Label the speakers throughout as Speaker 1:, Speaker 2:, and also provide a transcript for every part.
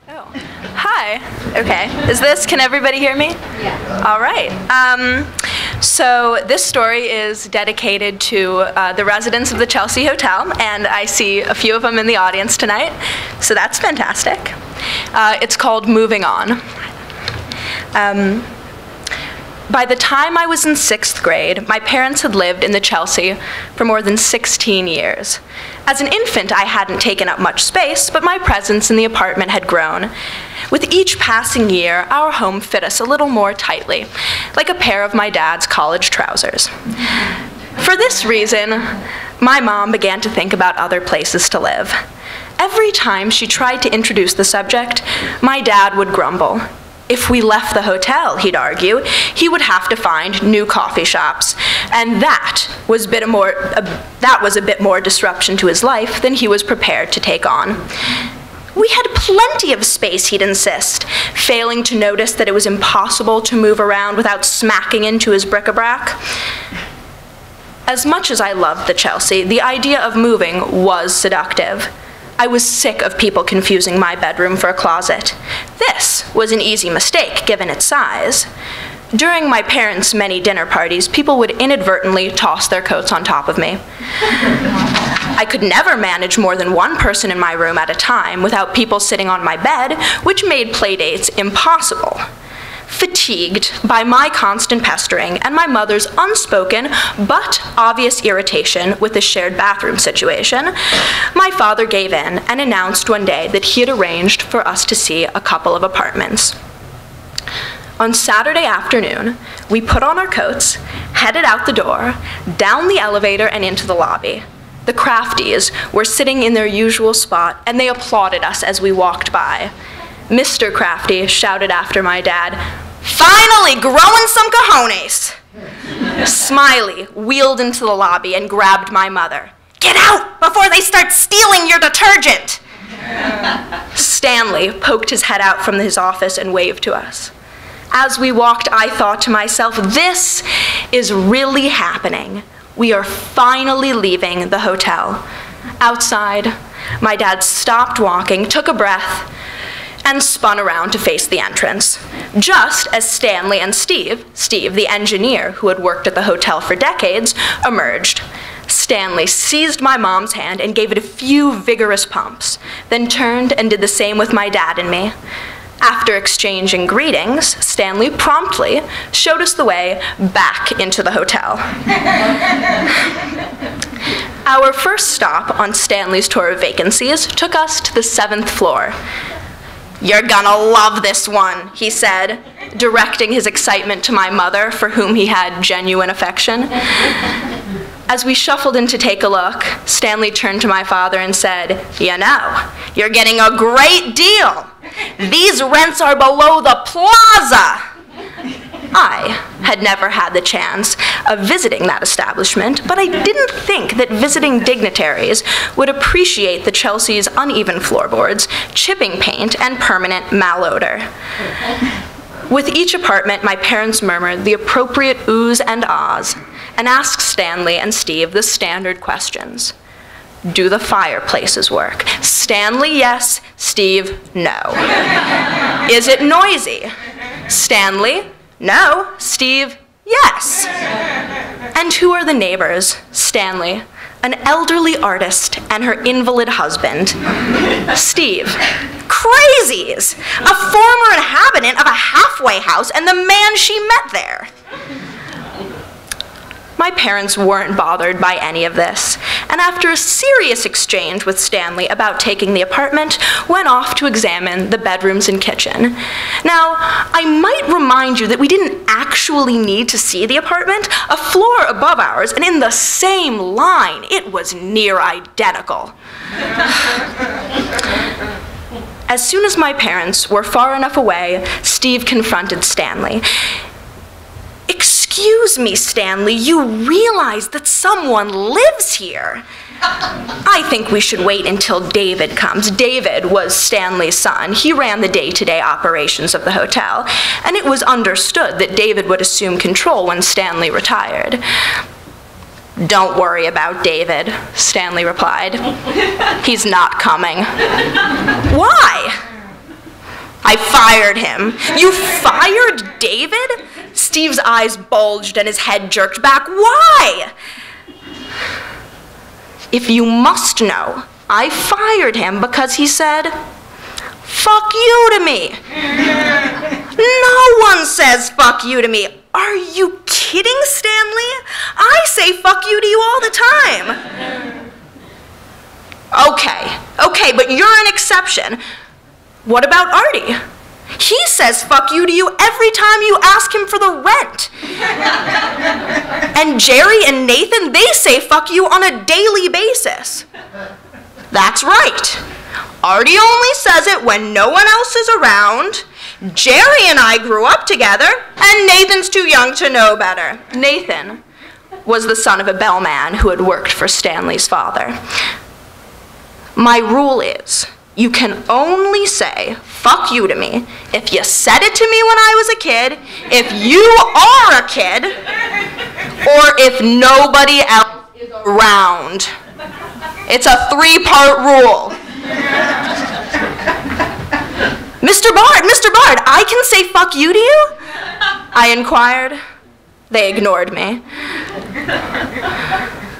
Speaker 1: Oh, hi. Okay. Can everybody hear me?
Speaker 2: Yeah.
Speaker 1: All right. So this story is dedicated to the residents of the Chelsea Hotel, and I see a few of them in the audience tonight, so that's fantastic. It's called Moving On. By the time I was in 6th grade, my parents had lived in the Chelsea for more than 16 years. As an infant, I hadn't taken up much space, but my presence in the apartment had grown. With each passing year, our home fit us a little more tightly, like a pair of my dad's college trousers. For this reason, my mom began to think about other places to live. Every time she tried to introduce the subject, my dad would grumble. If we left the hotel, he'd argue, he would have to find new coffee shops, and that was a bit more disruption to his life than he was prepared to take on. We had plenty of space, he'd insist, failing to notice that it was impossible to move around without smacking into his bric-a-brac. As much as I loved the Chelsea, the idea of moving was seductive. I was sick of people confusing my bedroom for a closet. This was an easy mistake, given its size. During my parents' many dinner parties, people would inadvertently toss their coats on top of me. I could never manage more than one person in my room at a time without people sitting on my bed, which made playdates impossible. Fatigued by my constant pestering and my mother's unspoken but obvious irritation with the shared bathroom situation, my father gave in and announced one day that he had arranged for us to see a couple of apartments. On Saturday afternoon, we put on our coats, headed out the door, down the elevator and into the lobby. The Crafties were sitting in their usual spot, and they applauded us as we walked by. Mr. Crafty shouted after my dad, "Finally growing some cojones!" Smiley wheeled into the lobby and grabbed my mother. "Get out before they start stealing your detergent!" Stanley poked his head out from his office and waved to us. As we walked, I thought to myself, this is really happening. We are finally leaving the hotel. Outside, my dad stopped walking, took a breath, and spun around to face the entrance. Just as Stanley and Steve, the engineer who had worked at the hotel for decades, emerged. Stanley seized my mom's hand and gave it a few vigorous pumps, then turned and did the same with my dad and me. After exchanging greetings, Stanley promptly showed us the way back into the hotel. Our first stop on Stanley's tour of vacancies took us to the 7th floor. "You're gonna love this one," he said, directing his excitement to my mother, for whom he had genuine affection. As we shuffled in to take a look, Stanley turned to my father and said, "You know, you're getting a great deal. These rents are below the plaza." I had never had the chance of visiting that establishment, but I didn't think that visiting dignitaries would appreciate the Chelsea's uneven floorboards, chipping paint, and permanent malodor. With each apartment, my parents murmured the appropriate oohs and ahs and asked Stanley and Steve the standard questions. Do the fireplaces work? Stanley, yes. Steve, no. Is it noisy? Stanley, no. Steve, yes. And who are the neighbors? Stanley, an elderly artist and her invalid husband. Steve, crazies, a former inhabitant of a halfway house and the man she met there. My parents weren't bothered by any of this, and after a serious exchange with Stanley about taking the apartment, went off to examine the bedrooms and kitchen. Now, I might remind you that we didn't actually need to see the apartment. A floor above ours, and in the same line, it was near identical. As soon as my parents were far enough away, Steve confronted Stanley. "Excuse me, Stanley, you realize that someone lives here. I think we should wait until David comes." David was Stanley's son. He ran the day-to-day operations of the hotel, and it was understood that David would assume control when Stanley retired. "Don't worry about David," Stanley replied. "He's not coming." "Why?" I fired him. You fired David? Steve's eyes bulged and his head jerked back. Why? If you must know, I fired him because he said, "Fuck you" to me. No one says "fuck you" to me. Are you kidding, Stanley? I say "fuck you" to you all the time. Okay, but you're an exception. What about Artie? He says "fuck you" to you every time you ask him for the rent. And Jerry and Nathan, they say "fuck you" on a daily basis. That's right. Artie only says it when no one else is around. Jerry and I grew up together, and Nathan's too young to know better. Nathan was the son of a bellman who had worked for Stanley's father. My rule is, you can only say "fuck you" to me if you said it to me when I was a kid, if you are a kid, or if nobody else is around. It's a 3-part rule. Mr. Bard, I can say "fuck you" to you? I inquired. They ignored me.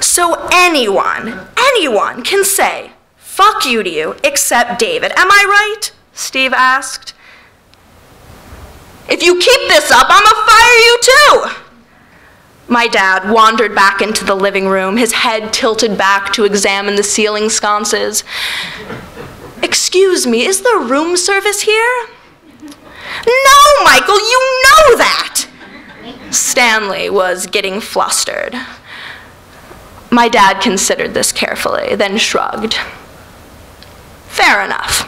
Speaker 1: So anyone can say "fuck you" to you except David. Am I right? Steve asked. If you keep this up, I'ma fire you too. My dad wandered back into the living room, his head tilted back to examine the ceiling sconces. Excuse me, is there room service here? No, Michael, you know that! Stanley was getting flustered. My dad considered this carefully, then shrugged. Fair enough.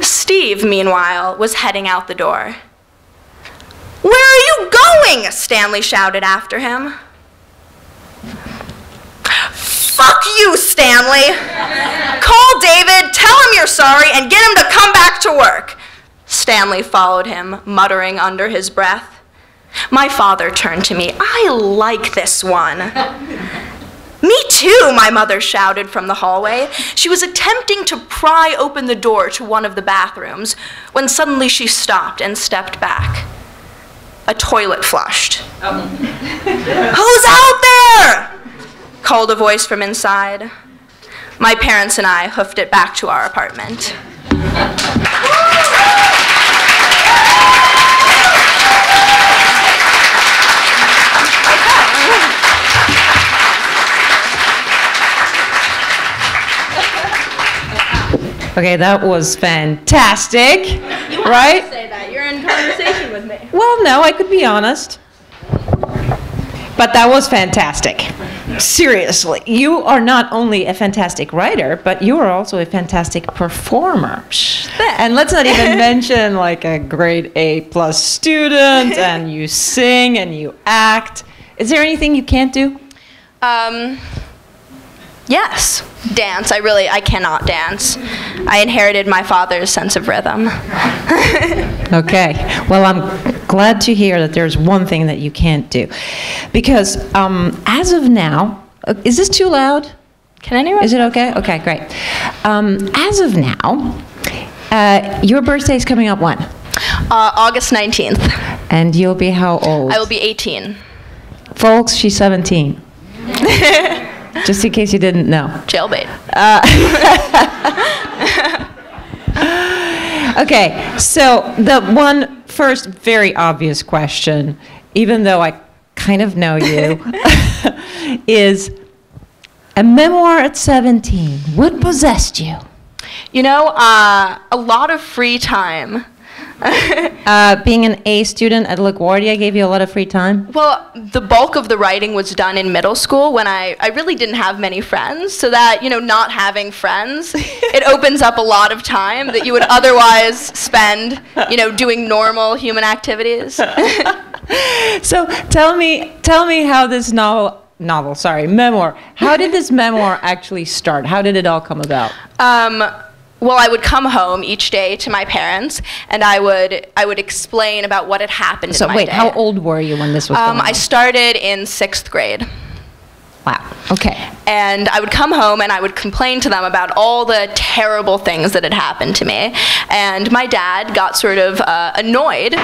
Speaker 1: Steve, meanwhile, was heading out the door. Where are you going? Stanley shouted after him. Fuck you, Stanley. Call David, tell him you're sorry, and get him to come back to work. Stanley followed him, muttering under his breath. My father turned to me. I like this one. Me too, my mother shouted from the hallway. She was attempting to pry open the door to one of the bathrooms when suddenly she stopped and stepped back. A toilet flushed. Oh. Who's out there? Called a voice from inside. My parents and I hoofed it back to our apartment.
Speaker 2: Okay, that was fantastic,
Speaker 1: You
Speaker 2: right?
Speaker 1: have to say that. You're in conversation with me.
Speaker 2: Well, no, I could be honest. But that was fantastic. Seriously, you are not only a fantastic writer, but you are also a fantastic performer. And let's not even mention like a grade A+ student, and you sing and you act. Is there anything you can't do?
Speaker 1: Yes, dance. I cannot dance. I inherited my father's sense of rhythm.
Speaker 2: Okay, well, I'm glad to hear that there's one thing that you can't do. Because as of now, is this too loud?
Speaker 1: Can anyone?
Speaker 2: Is it okay? Okay, great. As of now, your birthday's coming up when?
Speaker 1: August 19th.
Speaker 2: And you'll be how old?
Speaker 1: I will be 18.
Speaker 2: Folks, she's 17. Just in case you didn't know.
Speaker 1: Jailbait.
Speaker 2: Okay, so the one first very obvious question, even though I kind of know you, is a memoir at 17. What possessed you?
Speaker 1: You know, a lot of free time.
Speaker 2: Being an A student at LaGuardia gave you a lot of free time?
Speaker 1: Well, the bulk of the writing was done in middle school when I really didn't have many friends, so that, you know, not having friends, it opens up a lot of time that you would otherwise spend, you know, doing normal human activities.
Speaker 2: So tell me how this memoir, how did this memoir actually start? How did it all come about?
Speaker 1: Well, I would come home each day to my parents, and I would explain about what had happened in my day.
Speaker 2: So wait, how old were you when this was going on?
Speaker 1: I started in 6th grade.
Speaker 2: Wow. Okay.
Speaker 1: And I would come home and I would complain to them about all the terrible things that had happened to me. And my dad got sort of annoyed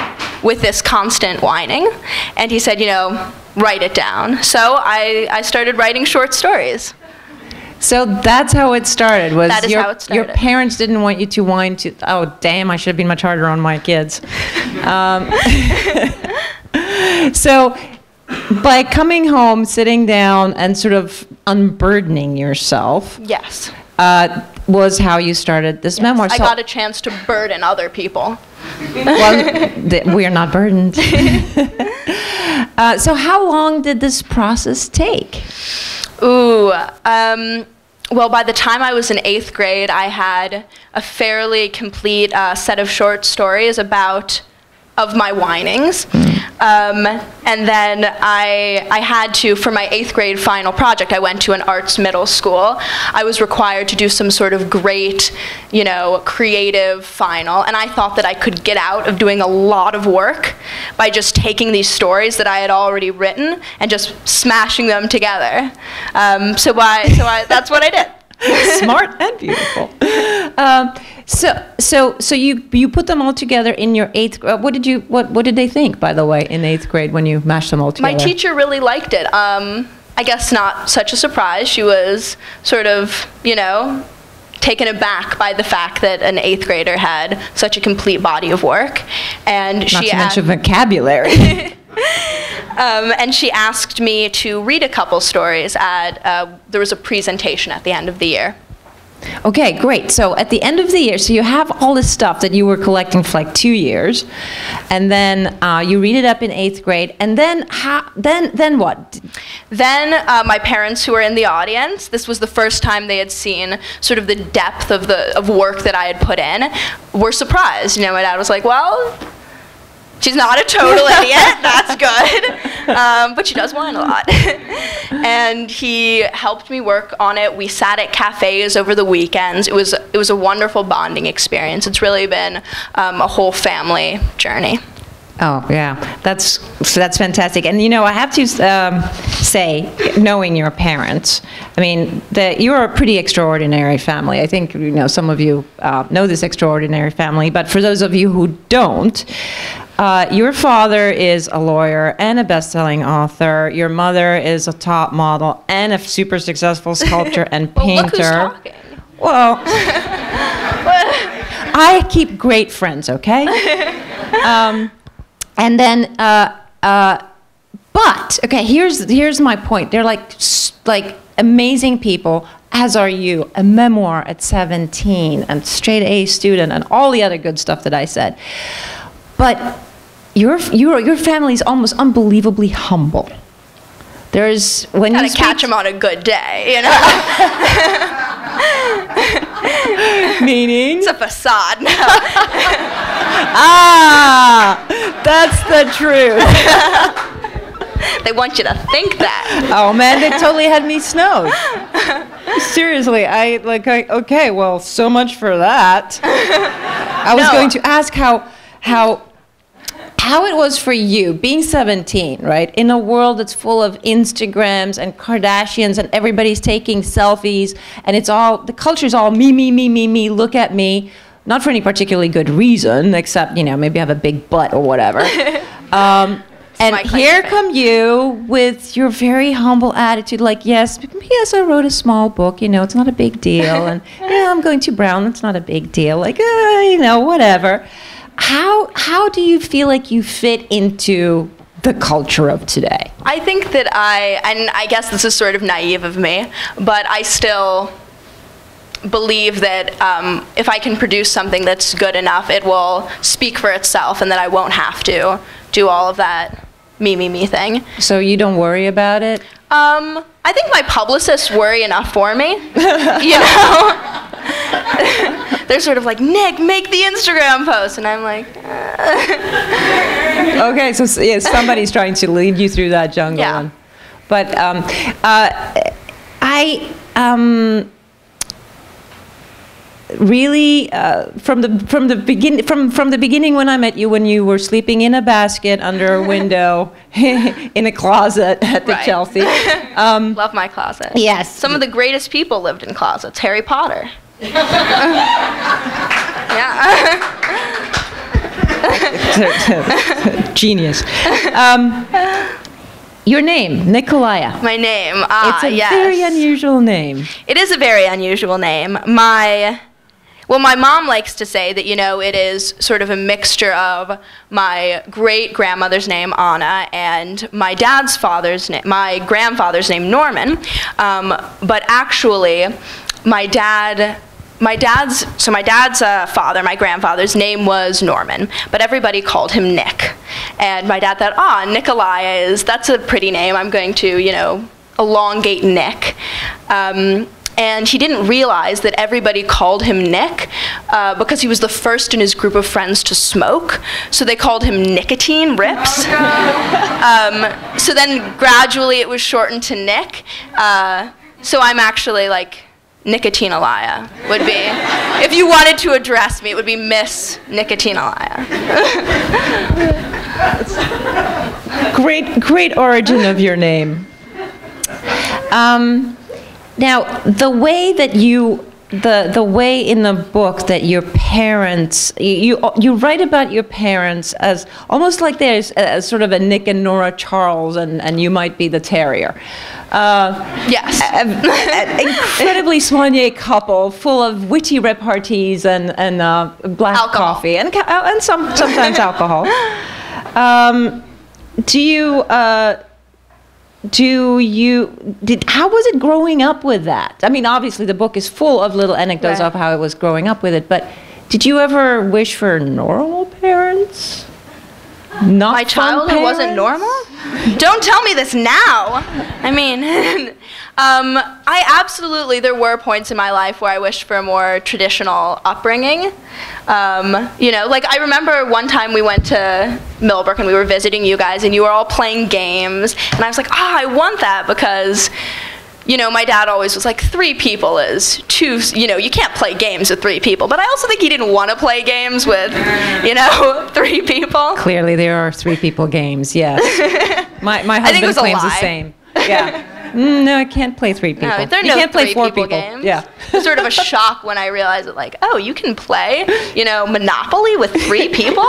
Speaker 1: with this constant whining. And he said, you know, write it down. So I started writing short stories.
Speaker 2: So that's how it started.
Speaker 1: That is how it started.
Speaker 2: Your parents didn't want you to whine to, oh, damn, I should have been much harder on my kids. So by coming home, sitting down, and sort of unburdening yourself,
Speaker 1: Yes.
Speaker 2: Was how you started this memoir.
Speaker 1: I got a chance to burden other people.
Speaker 2: Well, we are not burdened. So how long did this process take?
Speaker 1: Ooh, well, by the time I was in 8th grade, I had a fairly complete set of short stories of my whinings. And then I had to, for my 8th grade final project, I went to an arts middle school. I was required to do some sort of great, you know, creative final, and I thought that I could get out of doing a lot of work by just taking these stories that I had already written and just smashing them together. So that's what I did.
Speaker 2: Smart and beautiful. So you put them all together in your 8th grade. What did they think, by the way, in 8th grade when you mashed them all together?
Speaker 1: My teacher really liked it. I guess not such a surprise. She was sort of, you know, taken aback by the fact that an 8th grader had such a complete body of work. And
Speaker 2: not to mention vocabulary.
Speaker 1: And she asked me to read a couple stories there was a presentation at the end of the year.
Speaker 2: Okay, great. So at the end of the year, so you have all this stuff that you were collecting for like 2 years, and then you read it up in 8th grade, and then then what?
Speaker 1: Then my parents, who were in the audience, this was the first time they had seen sort of the depth of work that I had put in, were surprised. You know, my dad was like, well, she's not a total idiot, that's good, but she does whine a lot. And he helped me work on it. We sat at cafes over the weekends. It was a wonderful bonding experience. It's really been a whole family journey.
Speaker 2: Oh, yeah, that's fantastic. And, you know, I have to say, knowing your parents, I mean, you're a pretty extraordinary family. I think, you know, some of you know this extraordinary family, but for those of you who don't, your father is a lawyer and a best-selling author. Your mother is a top model and a super successful sculptor and painter.
Speaker 1: Well, look who's talking.
Speaker 2: Well, I keep great friends, okay? And then, but okay, here's my point. They're like amazing people, as are you. A memoir at 17, and straight A student, and all the other good stuff that I said. But your family is almost unbelievably humble. There's when
Speaker 1: gotta
Speaker 2: you
Speaker 1: catch them on a good day, you know.
Speaker 2: Meaning?
Speaker 1: It's a facade. No.
Speaker 2: Ah, that's the truth.
Speaker 1: They want you to think that.
Speaker 2: Oh man, they totally had me snowed. Seriously, okay, well, so much for that. I was going to ask how it was for you, being 17, right? In a world that's full of Instagrams and Kardashians and everybody's taking selfies, and the culture's all me, look at me. Not for any particularly good reason, except, you know, maybe have a big butt or whatever. And here come you with your very humble attitude, like, yes, I wrote a small book, you know, it's not a big deal. And, yeah, I'm going to Brown, it's not a big deal. Like, you know, whatever. How do you feel like you fit into the culture of today?
Speaker 1: I think that and I guess this is sort of naive of me, but I still believe that if I can produce something that's good enough, it will speak for itself, and that I won't have to do all of that me thing.
Speaker 2: So you don't worry about it?
Speaker 1: I think my publicists worry enough for me, you know? They're sort of like, Nick, make the Instagram post, and I'm like,
Speaker 2: Okay, so yeah, somebody's trying to lead you through that jungle.
Speaker 1: Yeah.
Speaker 2: But really, from the beginning when I met you, when you were sleeping in a basket under a window in a closet at the
Speaker 1: Right.
Speaker 2: Chelsea.
Speaker 1: Love my closet.
Speaker 2: Yes.
Speaker 1: Some of the greatest people lived in closets. Harry Potter.
Speaker 2: Genius. Your name, Nikolaya.
Speaker 1: My name.
Speaker 2: It's a
Speaker 1: Yes.
Speaker 2: very unusual name.
Speaker 1: It is a very unusual name. My mom likes to say that, it is sort of a mixture of my great-grandmother's name, Anna, and my my grandfather's name, Norman. But actually, my dad's father, my grandfather's name was Norman, but everybody called him Nick. And my dad thought, Nikolaya that's a pretty name. I'm going to, elongate Nick. And he didn't realize that everybody called him Nick because he was the first in his group of friends to smoke. So they called him Nicotine Rips. So then gradually it was shortened to Nick. So I'm actually like Nicotine Alaya would be. If you wanted to address me, it would be Miss Nicotine Alaya.
Speaker 2: Great origin of your name. Now, the way that the way in the book that your parents, you write about your parents as almost like there's sort of a Nick and Nora Charles, and you might be the terrier.
Speaker 1: Yes.
Speaker 2: An incredibly soigné couple, full of witty repartees and black
Speaker 1: Alcohol.
Speaker 2: coffee and sometimes alcohol. How was it growing up with that? I mean, obviously the book is full of little anecdotes
Speaker 1: Right.
Speaker 2: of how it was growing up with it, but did you ever wish for normal parents? Not
Speaker 1: My
Speaker 2: fun
Speaker 1: childhood wasn't
Speaker 2: parents?
Speaker 1: normal? Don't tell me this now. I mean, there were points in my life where I wished for a more traditional upbringing. Like I remember one time we went to Millbrook and we were visiting you guys and you were all playing games. And I was like, I want that because, my dad always was like, 3 people is too, you can't play games with 3 people. But I also think he didn't want to play games with, 3 people.
Speaker 2: Clearly there are 3 people games, yes. My
Speaker 1: I think it
Speaker 2: husband
Speaker 1: was a
Speaker 2: claims the
Speaker 1: lie.
Speaker 2: same. Yeah. No, I can't play 3 people.
Speaker 1: No, there are
Speaker 2: you
Speaker 1: no
Speaker 2: can't play
Speaker 1: 3
Speaker 2: 4
Speaker 1: people
Speaker 2: people.
Speaker 1: games.
Speaker 2: Yeah.
Speaker 1: It was sort of a shock when I realized that, like, you can play, Monopoly with 3 people?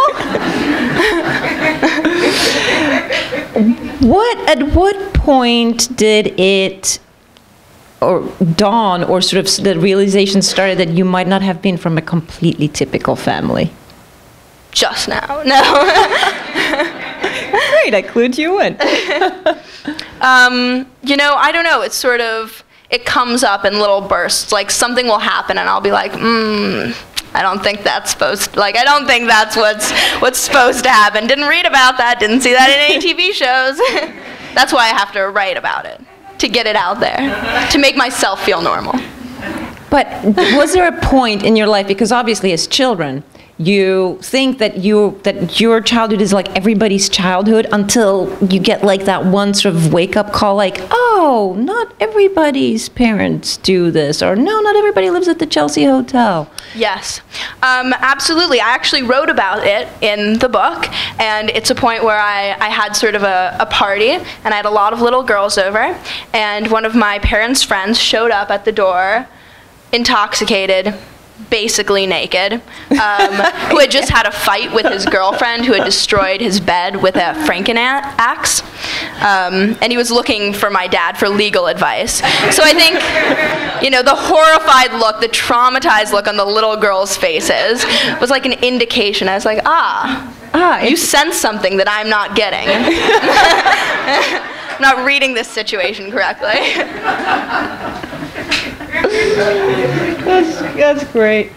Speaker 2: At what point did it dawn or sort of the realization started that you might not have been from a completely typical family?
Speaker 1: Just now. No.
Speaker 2: Great, I clued you in.
Speaker 1: I don't know. It's sort of, it comes up in little bursts. Like, something will happen and I'll be like, I don't think that's I don't think that's what's supposed to happen. Didn't read about that. Didn't see that in any TV shows. That's why I have to write about it, to get it out there, to make myself feel normal.
Speaker 2: But was there a point in your life, because obviously as children, you think that your childhood is like everybody's childhood until you get like that one sort of wake-up call, like, oh, not everybody's parents do this, or no, not everybody lives at the Chelsea Hotel.
Speaker 1: Yes, absolutely. I actually wrote about it in the book, and it's a point where I had sort of a party, and I had a lot of little girls over, and one of my parents' friends showed up at the door, intoxicated, basically naked, who had just had a fight with his girlfriend who had destroyed his bed with a Franken axe. And he was looking for my dad for legal advice. So I think, the horrified look, the traumatized look on the little girls' faces was like an indication. I was like, you sense something that I'm not getting. I'm not reading this situation correctly.
Speaker 2: That's great.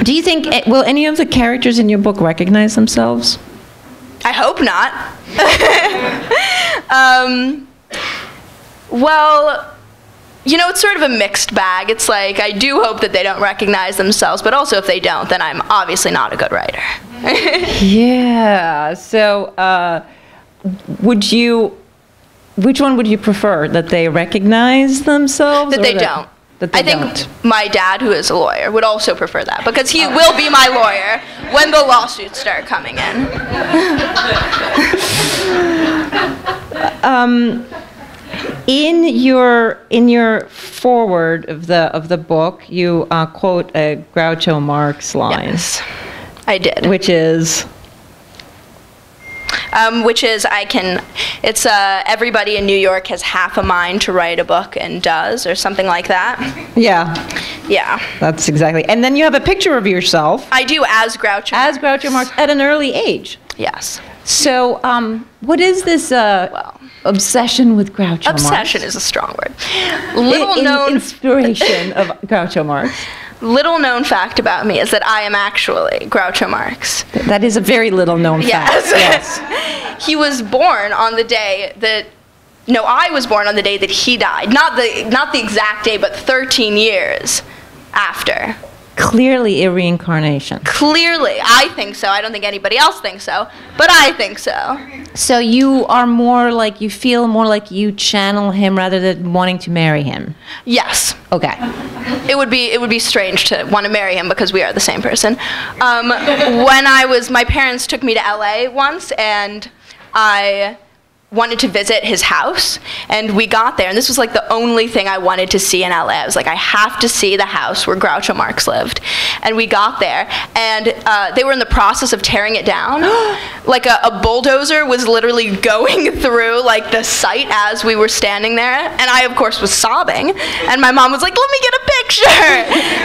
Speaker 2: Do you think, will any of the characters in your book recognize themselves?
Speaker 1: I hope not. Well, it's sort of a mixed bag. It's like, I do hope that they don't recognize themselves, but also if they don't, then I'm obviously not a good writer.
Speaker 2: Yeah, so which one would you prefer? That they recognize themselves?
Speaker 1: That they don't.
Speaker 2: that they
Speaker 1: I think
Speaker 2: don't?
Speaker 1: my dad, who is a lawyer, would also prefer that because he will be my lawyer when the lawsuits start coming in.
Speaker 2: In your foreword of the book, you quote a Groucho Marx line.
Speaker 1: Yes, I did.
Speaker 2: Which is?
Speaker 1: It's everybody in New York has half a mind to write a book and does, or something like that.
Speaker 2: Yeah.
Speaker 1: Yeah.
Speaker 2: That's exactly. And then you have a picture of yourself.
Speaker 1: I do, as Groucho Marx.
Speaker 2: As Groucho Marx at an early age.
Speaker 1: Yes.
Speaker 2: So, what is this obsession with Groucho Marx?
Speaker 1: Obsession is a strong word. Little known
Speaker 2: inspiration of Groucho Marx.
Speaker 1: Little known fact about me is that I am actually Groucho Marx.
Speaker 2: That is a very little known fact. Yes.
Speaker 1: He was born on the day that, no, I was born on the day that he died. Not the exact day, but 13 years after.
Speaker 2: Clearly a reincarnation.
Speaker 1: Clearly. I think so. I don't think anybody else thinks so, but I think so.
Speaker 2: So you are more like, you feel more like you channel him rather than wanting to marry him?
Speaker 1: Yes.
Speaker 2: Okay.
Speaker 1: It would be strange to want to marry him because we are the same person. My parents took me to LA once, and I wanted to visit his house, and we got there, and this was like the only thing I wanted to see in LA. I was like, I have to see the house where Groucho Marx lived. And we got there, and they were in the process of tearing it down. Like a bulldozer was literally going through like the site as we were standing there, and I of course was sobbing, and my mom was like, let me get a picture.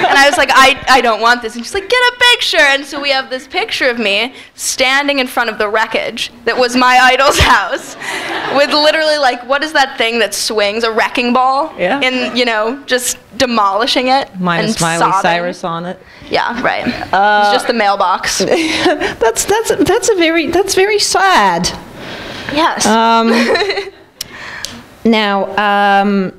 Speaker 1: And I was like, I don't want this. And she's like, get a picture. And so we have this picture of me standing in front of the wreckage that was my idol's house, with literally, like, what is that thing that swings? A wrecking ball?
Speaker 2: Yeah.
Speaker 1: And, just demolishing it.
Speaker 2: Minus
Speaker 1: and
Speaker 2: Miley Cyrus on it.
Speaker 1: Yeah, right. It's just the mailbox.
Speaker 2: That's very sad.
Speaker 1: Yes.
Speaker 2: Now,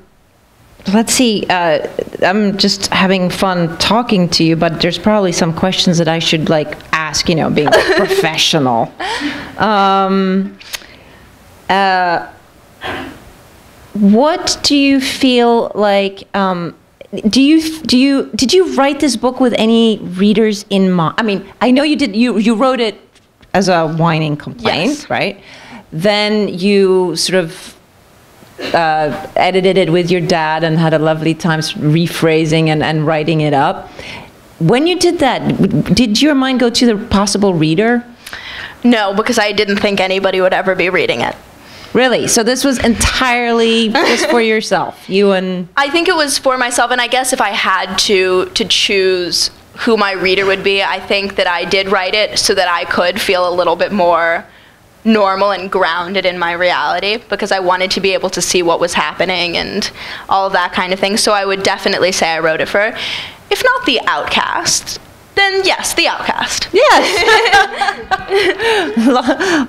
Speaker 2: let's see. I'm just having fun talking to you, but there's probably some questions that I should, ask, being professional. What do you feel like? Did you write this book with any readers in mind? I mean, I know you did. You wrote it as a whining complaint,
Speaker 1: yes.
Speaker 2: Right? Then you sort of edited it with your dad and had a lovely time rephrasing and writing it up. When you did that, did your mind go to the possible reader?
Speaker 1: No, because I didn't think anybody would ever be reading it.
Speaker 2: Really? So this was entirely just for yourself, you and...
Speaker 1: I think it was for myself, and I guess if I had to choose who my reader would be, I think that I did write it so that I could feel a little bit more normal and grounded in my reality, because I wanted to be able to see what was happening and all of that kind of thing. So I would definitely say I wrote it for, if not the outcast, then yes, the outcast.
Speaker 2: Yes.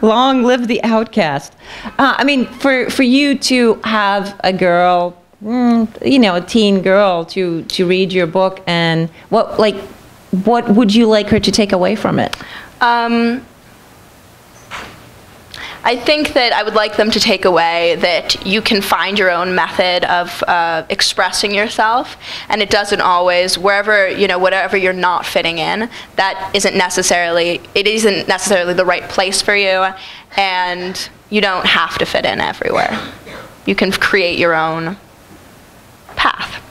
Speaker 2: Long live the outcast. I mean, for you to have a girl, a teen girl, to read your book, and what would you like her to take away from it?
Speaker 1: I think that I would like them to take away that you can find your own method of expressing yourself, and it doesn't always, whatever you're not fitting in, that isn't necessarily the right place for you, and you don't have to fit in everywhere. You can create your own path.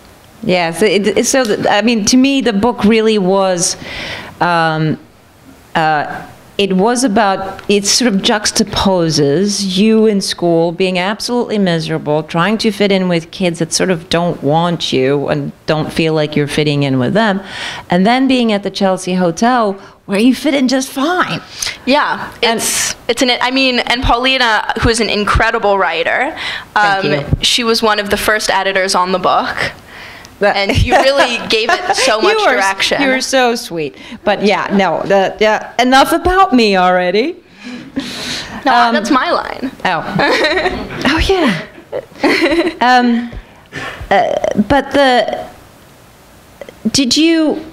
Speaker 2: Yeah, I mean, to me, the book really was... it sort of juxtaposes you in school being absolutely miserable, trying to fit in with kids that sort of don't want you and don't feel like you're fitting in with them, and then being at the Chelsea Hotel where you fit in just fine.
Speaker 1: Yeah, and Paulina, who is an incredible writer,
Speaker 2: Thank you.
Speaker 1: she was one of the first editors on the book. And you really gave it so much direction.
Speaker 2: You were so sweet. But yeah, no, enough about me already.
Speaker 1: No, that's my line.
Speaker 2: Oh. Oh, yeah. But did you,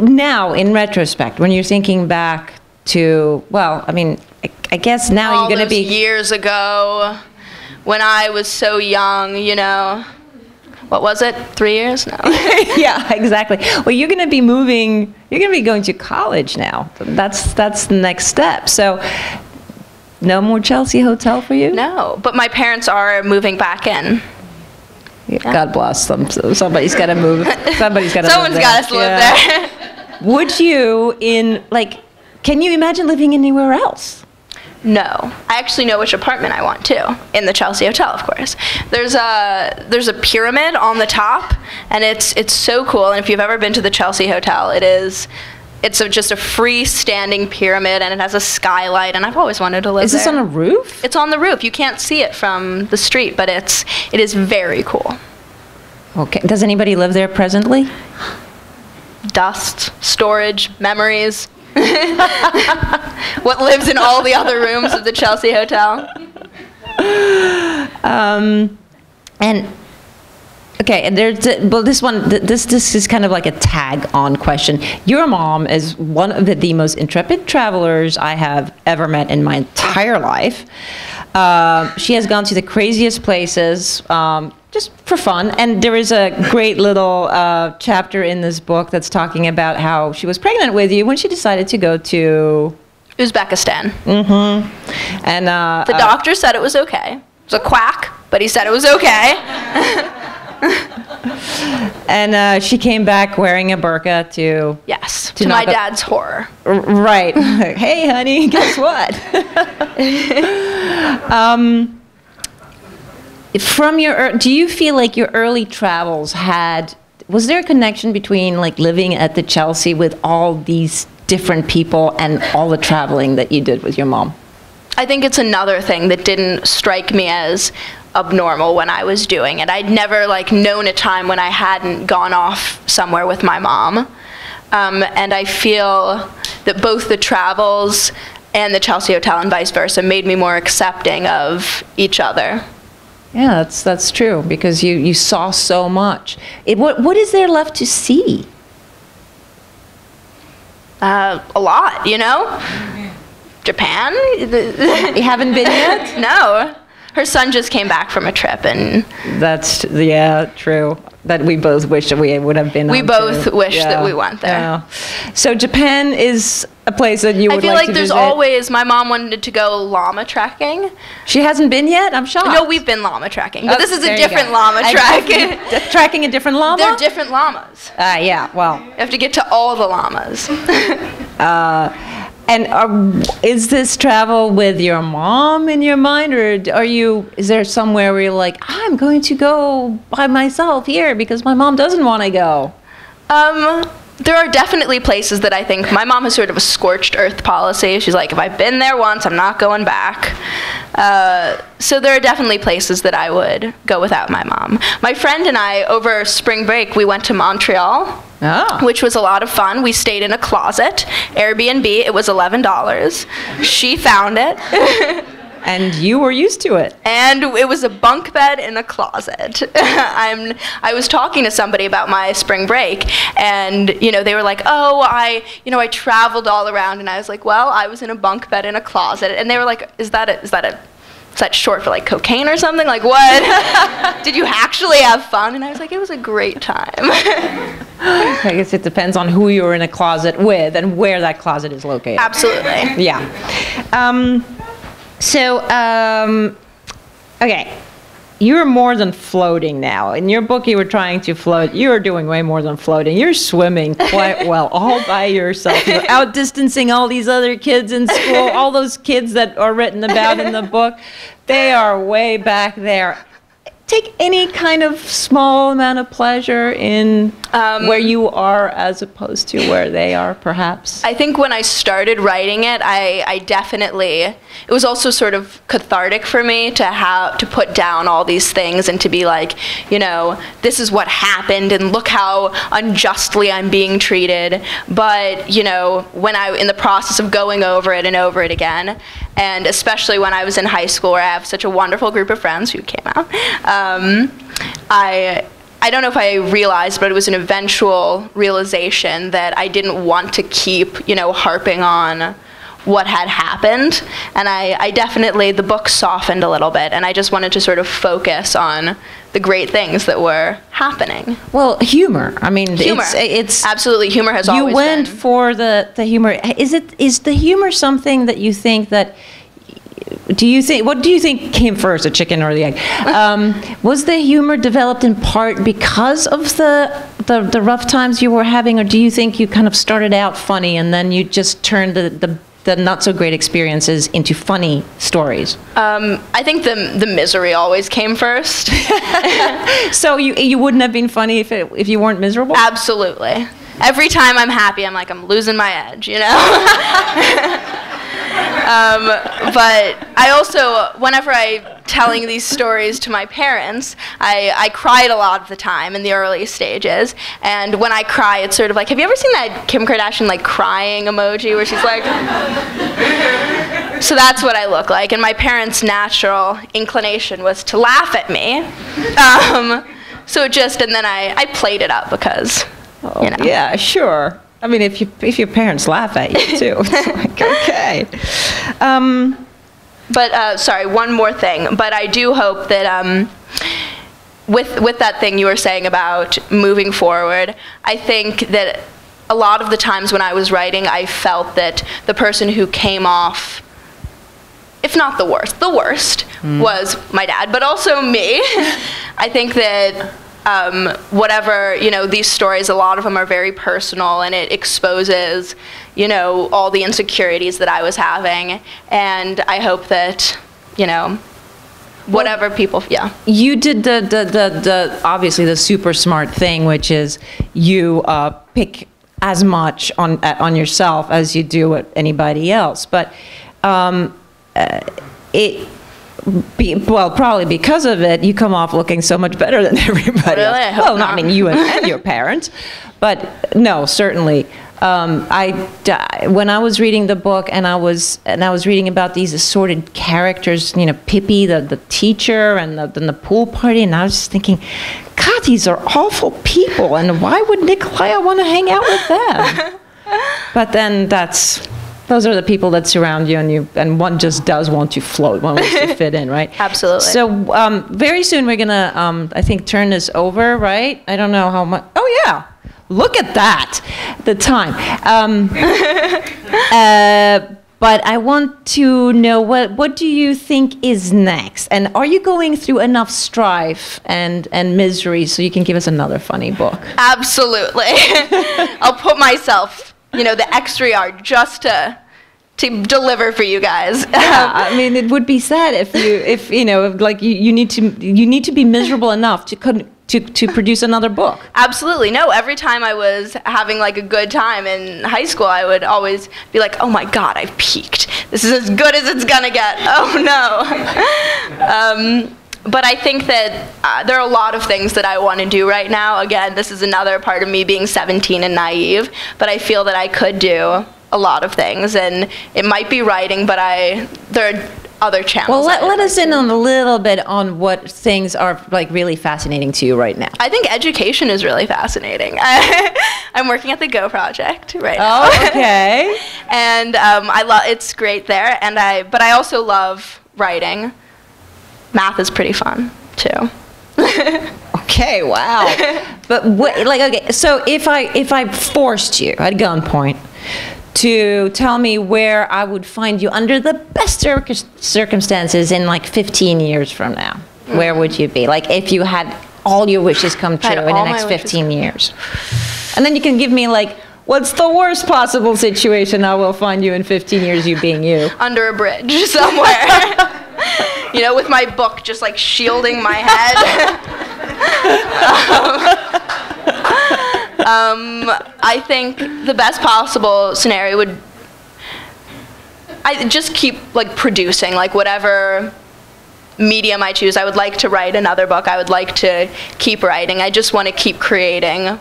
Speaker 2: now in retrospect, when you're thinking back to, well, I mean, I guess now
Speaker 1: all
Speaker 2: you're going to be...
Speaker 1: years ago, when I was so young, what was it, 3 years? No.
Speaker 2: Yeah, exactly. Well, you're going to be moving, you're going to be going to college now. That's the next step. So no more Chelsea Hotel for you?
Speaker 1: No, but my parents are moving back in.
Speaker 2: Yeah. God bless them. So somebody's got to move. Somebody's got to
Speaker 1: Someone's got to live there.
Speaker 2: Would you, can you imagine living anywhere else?
Speaker 1: No. I actually know which apartment I want too. In the Chelsea Hotel, of course. There's a pyramid on the top, and it's so cool. And if you've ever been to the Chelsea Hotel, it's just a freestanding pyramid, and it has a skylight, and I've always wanted to live there.
Speaker 2: Is this on a roof?
Speaker 1: It's on the roof. You can't see it from the street, but it is very cool.
Speaker 2: Okay. Does anybody live there presently?
Speaker 1: Dust, storage, memories. What lives in all the other rooms of the Chelsea Hotel.
Speaker 2: And this is kind of like a tag-on question. Your mom is one of the most intrepid travelers I have ever met in my entire life. She has gone to the craziest places, just for fun. And there is a great little chapter in this book that's talking about how she was pregnant with you when she decided to go to
Speaker 1: Uzbekistan.
Speaker 2: Mm-hmm. And
Speaker 1: the doctor said it was okay. It was a quack, but he said it was okay.
Speaker 2: And she came back wearing a burqa to...
Speaker 1: Yes, to my dad's horror.
Speaker 2: Right. Hey, honey, guess what? Do you feel like your early travels was there a connection between like living at the Chelsea with all these different people and all the traveling that you did with your mom?
Speaker 1: I think it's another thing that didn't strike me as abnormal when I was doing it. I'd never known a time when I hadn't gone off somewhere with my mom. And I feel that both the travels and the Chelsea Hotel and vice versa made me more accepting of each other.
Speaker 2: Yeah, that's true, because you saw so much. What is there left to see?
Speaker 1: A lot, you know? Japan?
Speaker 2: You haven't been yet?
Speaker 1: No. Her son just came back from a trip, and...
Speaker 2: That's, yeah, true. That we both wish that we would have been on.
Speaker 1: We both wish that we went there.
Speaker 2: Yeah. So Japan is a place that you would like to visit? I feel like
Speaker 1: there's always... My mom wanted to go llama trekking.
Speaker 2: She hasn't been yet? I'm shocked.
Speaker 1: No, we've been llama trekking. But this is a different llama trek.
Speaker 2: Tracking a different llama?
Speaker 1: They're different llamas.
Speaker 2: Yeah, well... You
Speaker 1: have to get to all the llamas.
Speaker 2: And is this travel with your mom in your mind, or is there somewhere where you're like, I'm going to go by myself here because my mom doesn't want to go?
Speaker 1: There are definitely places that I think my mom has sort of a scorched earth policy. She's like, if I've been there once, I'm not going back. So there are definitely places that I would go without my mom. My friend and I, over spring break, we went to Montreal.
Speaker 2: Oh.
Speaker 1: Which was a lot of fun. We stayed in a closet, Airbnb. It was $11. She found it.
Speaker 2: And you were used to it.
Speaker 1: And it was a bunk bed in a closet. I was talking to somebody about my spring break, and they were like, "Oh, I traveled all around," and I was like, "Well, I was in a bunk bed in a closet," and they were like, "Is that short for cocaine or something? Like what? Did you actually have fun?" And I was like, "It was a great time."
Speaker 2: I guess it depends on who you're in a closet with and where that closet is located.
Speaker 1: Absolutely.
Speaker 2: Yeah. Okay. You're more than floating now. In your book, you were trying to float. You're doing way more than floating. You're swimming quite well, all by yourself. You're outdistancing all these other kids in school, all those kids that are written about in the book. They are way back there. Take any kind of small amount of pleasure in where you are as opposed to where they are, perhaps?
Speaker 1: I think when I started writing it, I definitely, it was also sort of cathartic for me to put down all these things and to be like, this is what happened and look how unjustly I'm being treated. But, when in the process of going over it and over it again, and especially when I was in high school where I have such a wonderful group of friends who came out, I don't know if I realized, but it was an eventual realization that I didn't want to keep, harping on what had happened. And I definitely, the book softened a little bit, and I just wanted to sort of focus on the great things that were happening.
Speaker 2: Well, humor. I mean,
Speaker 1: Humor.
Speaker 2: it's
Speaker 1: Absolutely, humor has
Speaker 2: you
Speaker 1: always
Speaker 2: went
Speaker 1: been.
Speaker 2: for the humor. Is the humor something that you think that? Do you think, what do you think came first, the chicken or the egg? Was the humor developed in part because of the rough times you were having, or do you think you kind of started out funny and then you just turned the not so great experiences into funny stories?
Speaker 1: I think the misery always came first.
Speaker 2: So you wouldn't have been funny if you weren't miserable?
Speaker 1: Absolutely. Every time I'm happy, I'm like, I'm losing my edge, you know? But I also, whenever I'm telling these stories to my parents, I cried a lot of the time in the early stages. And when I cry, it's sort of like, have you ever seen that Kim Kardashian like crying emoji where she's like, so that's what I look like. And my parents' natural inclination was to laugh at me. So it just, and then I played it up because, you know.
Speaker 2: Yeah, sure. I mean, if your parents laugh at you too, it's like, okay.
Speaker 1: But sorry, one more thing. But I do hope that with that thing you were saying about moving forward, I think that a lot of the times when I was writing, I felt that the person who came off, if not the worst was my dad, but also me. I think that whatever, you know, these stories, a lot of them are very personal, and it exposes, you know, all the insecurities that I was having. And I hope that, you know, whatever people, yeah.
Speaker 2: You did the obviously the super smart thing, which is you pick as much on yourself as you do at anybody else. But probably because of it, you come off looking so much better than everybody
Speaker 1: Really?
Speaker 2: else.
Speaker 1: I hope not.
Speaker 2: I mean, you and your parents, but no, certainly. When I was reading the book and I was reading about these assorted characters, you know, Pippi, the teacher, and the pool party, and I was just thinking, God, these are awful people, and why would Nikolai want to hang out with them? But then those are the people that surround you, and one just does want to float, one wants to fit in, right?
Speaker 1: Absolutely.
Speaker 2: So very soon we're gonna, I think, turn this over, right? I don't know how much. Oh yeah, look at that, the time. But I want to know what do you think is next, and are you going through enough strife and misery so you can give us another funny book?
Speaker 1: Absolutely. I'll put myself, you know, the extra yard just to deliver for you guys.
Speaker 2: Yeah, I mean, it would be sad if you know, like you need to be miserable enough to produce another book.
Speaker 1: Absolutely. No, every time I was having like a good time in high school, I would always be like, oh my God, I've peaked. This is as good as it's gonna get. Oh no. But I think that there are a lot of things that I want to do right now. Again, this is another part of me being 17 and naive, but I feel that I could do a lot of things, and it might be writing, but there are other channels.
Speaker 2: Well, let us in on a little bit on what things are like really fascinating to you right now.
Speaker 1: I think education is really fascinating. I'm working at the Go Project right now.
Speaker 2: Oh, okay.
Speaker 1: And it's great there, but I also love writing. Math is pretty fun too.
Speaker 2: Okay, wow. But okay, so if I forced you at gunpoint to tell me where I would find you under the best circumstances in like 15 years from now, where would you be? Like if you had all your wishes come true in the next 15 years. And then you can give me like, what's the worst possible situation I will find you in 15 years, you being you?
Speaker 1: Under a bridge somewhere. You know, with my book just like shielding my head. I think the best possible scenario would, I just keep like producing, like whatever medium I choose. I would like to write another book. I would like to keep writing. I just want to keep creating. Yeah.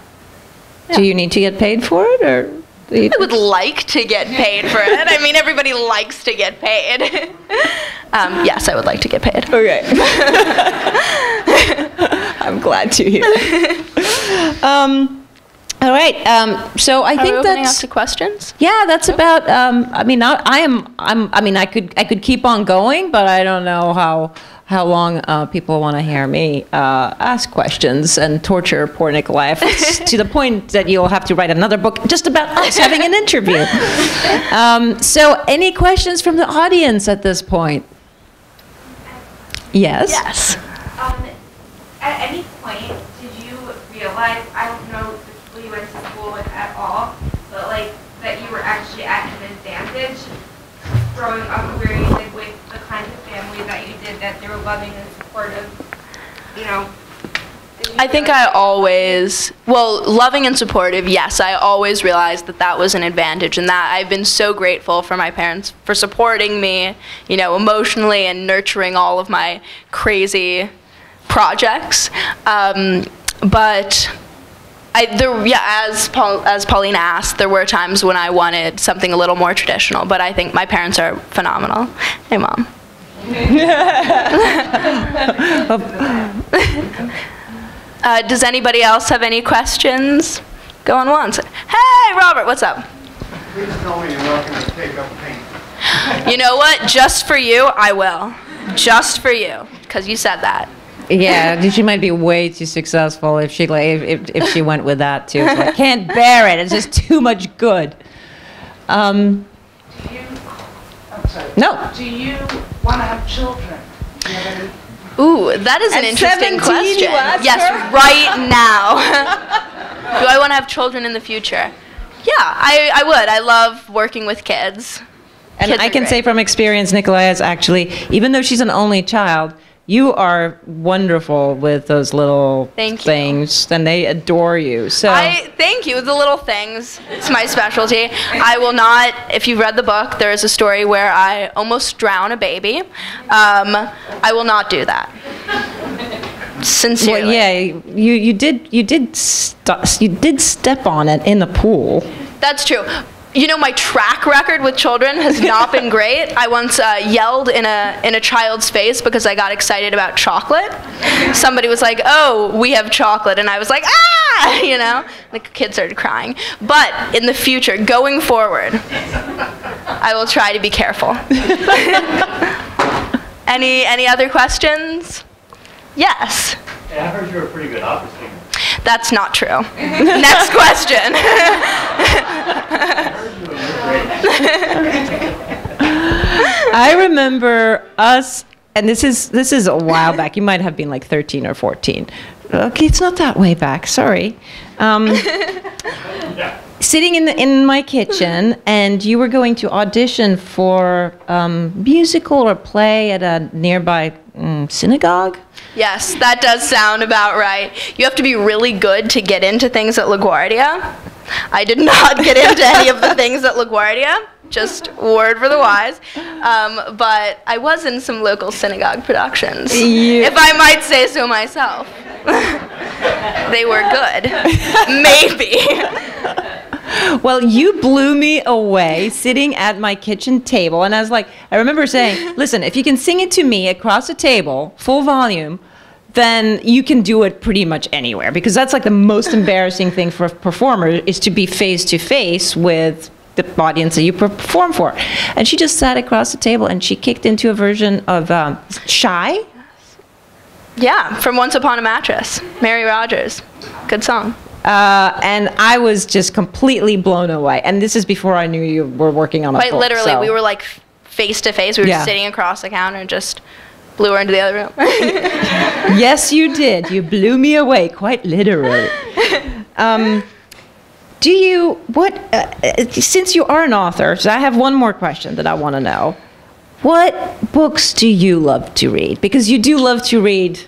Speaker 2: Do you need to get paid for it, or?
Speaker 1: I would like to get paid for it. I mean, everybody likes to get paid. Yes, I would like to get paid.
Speaker 2: Okay. I'm glad to hear. All right. So I
Speaker 1: Are we
Speaker 2: think
Speaker 1: opening up
Speaker 2: that's
Speaker 1: to questions?
Speaker 2: yeah. That's about. I mean, I mean, I could keep on going, but I don't know how long people want to hear me ask questions and torture poor Nikolai to the point that you'll have to write another book just about us having an interview. So, any questions from the audience at this point? Yes.
Speaker 1: Yes.
Speaker 3: At any point, did you realize, I don't know the people you went to school with at all, but like that you were actually at an advantage growing up where you did with the kind of family that you did, that they were loving and supportive, you know?
Speaker 1: I think I always, well, loving and supportive, yes, I always realized that that was an advantage, and that I've been so grateful for my parents for supporting me, you know, emotionally and nurturing all of my crazy projects. But as Paulina asked, there were times when I wanted something a little more traditional, but I think my parents are phenomenal. Hey, Mom. Does anybody else have any questions? Going once. Hey, Robert, what's up?
Speaker 4: Please tell me you're not going to take up paint.
Speaker 1: You know what? Just for you, I will. Just for you, because you said that.
Speaker 2: Yeah, she might be way too successful if she if she went with that too. It's like, can't bear it. It's just too much good. No.
Speaker 5: Do you want to have children? Do you have any?
Speaker 1: Ooh, that is an
Speaker 2: At
Speaker 1: interesting
Speaker 2: 17,
Speaker 1: question.
Speaker 2: you asked
Speaker 1: Yes,
Speaker 2: her?
Speaker 1: right now. Do I want to have children in the future? Yeah, I would. I love working with kids.
Speaker 2: And
Speaker 1: Kids
Speaker 2: I
Speaker 1: are
Speaker 2: can
Speaker 1: great.
Speaker 2: say from experience, Nikolai is actually, even though she's an only child, you are wonderful with those little
Speaker 1: Thank you.
Speaker 2: things, and they adore you. So
Speaker 1: Thank you. The little things. It's my specialty. I will not, if you've read the book, there is a story where I almost drown a baby. I will not do that. Sincerely.
Speaker 2: well, yeah, you did step on it in the pool.
Speaker 1: That's true. You know, my track record with children has not been great. I once yelled in a child's face because I got excited about chocolate. Somebody was like, "Oh, we have chocolate," and I was like, "Ah!" You know, the kid started crying. But in the future, going forward, I will try to be careful. Any other questions? Yes.
Speaker 4: Yeah, I heard you're a pretty good opera singer.
Speaker 1: That's not true. Next question.
Speaker 2: I remember us, and this is a while back. You might have been like 13 or 14. Okay, it's not that way back. Sorry. Sitting in my kitchen, and you were going to audition for musical or play at a nearby synagogue.
Speaker 1: Yes, that does sound about right. You have to be really good to get into things at LaGuardia. I did not get into any of the things at LaGuardia, just word for the wise. But I was in some local synagogue productions, if I might say so myself. They were good. Maybe.
Speaker 2: Well, you blew me away sitting at my kitchen table. And I was like, I remember saying, listen, if you can sing it to me across the table, full volume, then you can do it pretty much anywhere. Because that's like the most embarrassing thing for a performer, is to be face to face with the audience that you perform for. And she just sat across the table and she kicked into a version of Shy.
Speaker 1: Yeah, from Once Upon a Mattress, Mary Rogers. Good song.
Speaker 2: And I was just completely blown away. And this is before I knew you were working on a
Speaker 1: Quite
Speaker 2: book.
Speaker 1: literally,
Speaker 2: so.
Speaker 1: we were like face to face. We were
Speaker 2: Yeah.
Speaker 1: sitting across the counter and just blew her into the other room.
Speaker 2: Yes, you did. You blew me away, quite literally. Since you are an author, so I have one more question that I want to know. What books do you love to read? Because you do love to read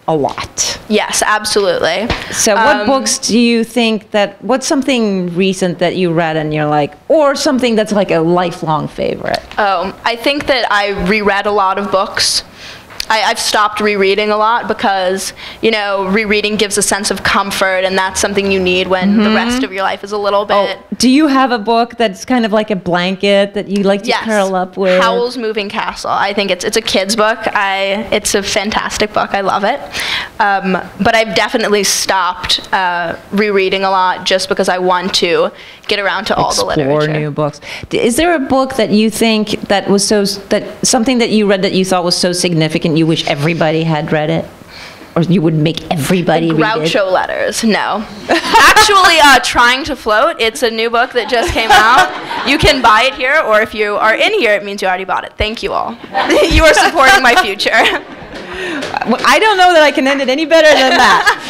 Speaker 2: a lot.
Speaker 1: Yes, absolutely.
Speaker 2: So what books do you think what's something recent that you read and you're like, or something that's like a lifelong favorite?
Speaker 1: I think that I reread a lot of books I've stopped rereading a lot because, you know, rereading gives a sense of comfort, and that's something you need when the rest of your life is a little bit.
Speaker 2: Do you have a book that's kind of like a blanket that you like to curl up with?
Speaker 1: Howl's Moving Castle. I think it's a kid's book. It's a fantastic book. I love it. But I've definitely stopped rereading a lot just because I want to get around to all the literature.
Speaker 2: Explore new books. Is there a book that you think that was something that you read that you thought was so significant you wish everybody had read it? Or you would make everybody read it?
Speaker 1: Groucho Letters, no. Actually, Trying to Float, it's a new book that just came out. You can buy it here, or if you are in here, it means you already bought it. Thank you all. You are supporting my future.
Speaker 2: I don't know that I can end it any better than that.